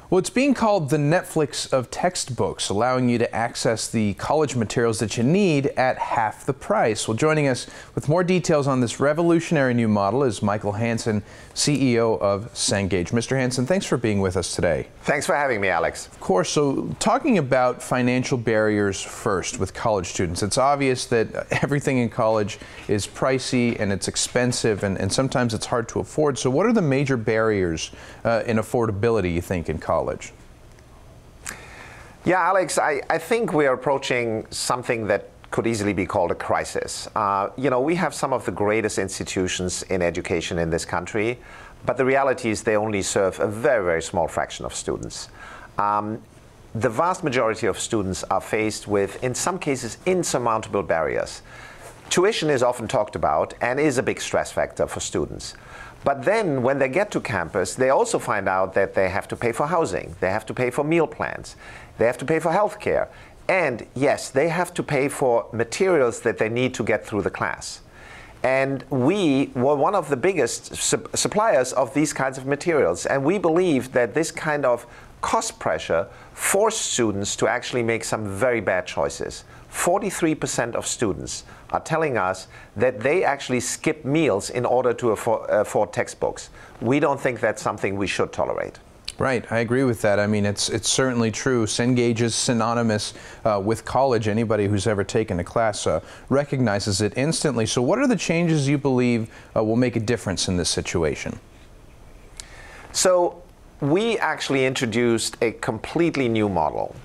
Well, it's being called the Netflix of textbooks, allowing you to access the college materials that you need at half the price. Well, joining us with more details on this revolutionary new model is Michael Hansen, CEO of Cengage. Mr. Hansen, thanks for being with us today. Thanks for having me, Alex. Of course. So, talking about financial barriers first with college students, it's obvious that everything in college is pricey and it's expensive and sometimes it's hard to afford. So what are the major barriers in affordability, you think, in college? Yeah, Alex, I think we are approaching something that could easily be called a crisis. We have some of the greatest institutions in education in this country, but the reality is they only serve a very, very small fraction of students. The vast majority of students are faced with, in some cases, insurmountable barriers. Tuition is often talked about and is a big stress factor for students. But then when they get to campus, they also find out that they have to pay for housing, they have to pay for meal plans, they have to pay for healthcare, and yes, they have to pay for materials that they need to get through the class. And we were one of the biggest suppliers of these kinds of materials, and we believe that this kind of cost pressure forced students to actually make some very bad choices. 43% of students are telling us that they actually skip meals in order to afford textbooks. We don't think that's something we should tolerate. Right, I agree with that. I mean, it's certainly true. Cengage is synonymous with college. Anybody who's ever taken a class recognizes it instantly. So what are the changes you believe will make a difference in this situation? So we actually introduced a completely new model.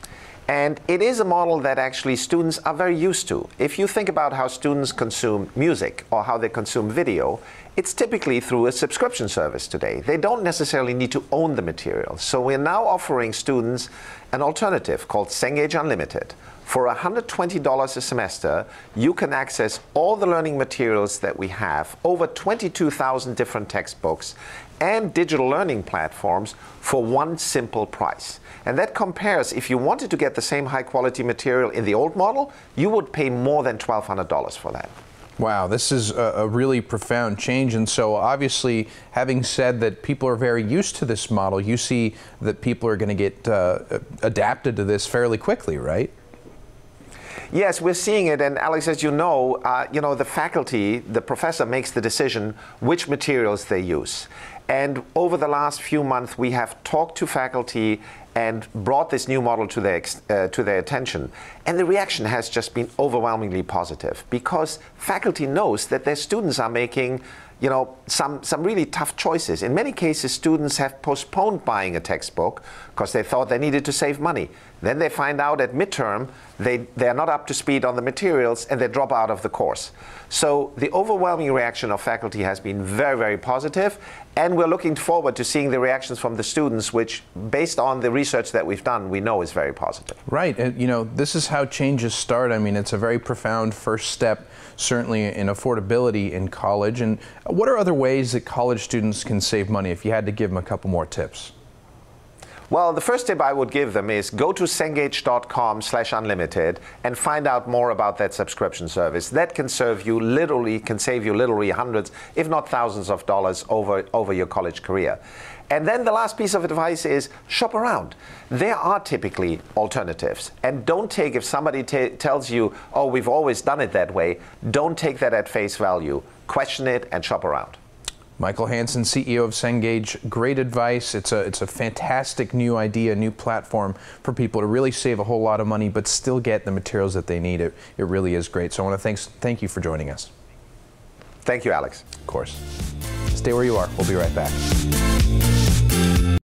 And it is a model that actually students are very used to. If you think about how students consume music or how they consume video, it's typically through a subscription service today. They don't necessarily need to own the material. So we're now offering students an alternative called Cengage Unlimited. For $120 a semester, you can access all the learning materials that we have, over 22,000 different textbooks and digital learning platforms for one simple price. And that compares, if you wanted to get the same high quality material in the old model, you would pay more than $1,200 for that. Wow, this is a really profound change. And so obviously, having said that people are very used to this model, you see that people are going to get adapted to this fairly quickly, right? Yes, we're seeing it, and Alex, as you know, the faculty, the professor makes the decision which materials they use. And over the last few months, we have talked to faculty and brought this new model to their attention. And the reaction has just been overwhelmingly positive because faculty knows that their students are making some really tough choices. In many cases, students have postponed buying a textbook because they thought they needed to save money. Then they find out at midterm they're not up to speed on the materials and they drop out of the course. So the overwhelming reaction of faculty has been very, very positive, and we're looking forward to seeing the reactions from the students, which, based on the research that we've done, we know is very positive. Right. This is how changes start. I mean, it's a very profound first step, certainly in affordability in college. And what are other ways that college students can save money, if you had to give them a couple more tips? Well, the first tip I would give them is go to cengage.com/unlimited and find out more about that subscription service. That can save you literally hundreds, if not thousands of dollars over your college career. And then the last piece of advice is shop around. There are typically alternatives. And don't take, if somebody tells you, oh, we've always done it that way, don't take that at face value. Question it and shop around. Michael Hansen, CEO of Cengage, great advice. It's a fantastic new idea, new platform for people to really save a whole lot of money but still get the materials that they need. It really is great. So I want to thank you for joining us. Thank you, Alex. Of course. Stay where you are. We'll be right back.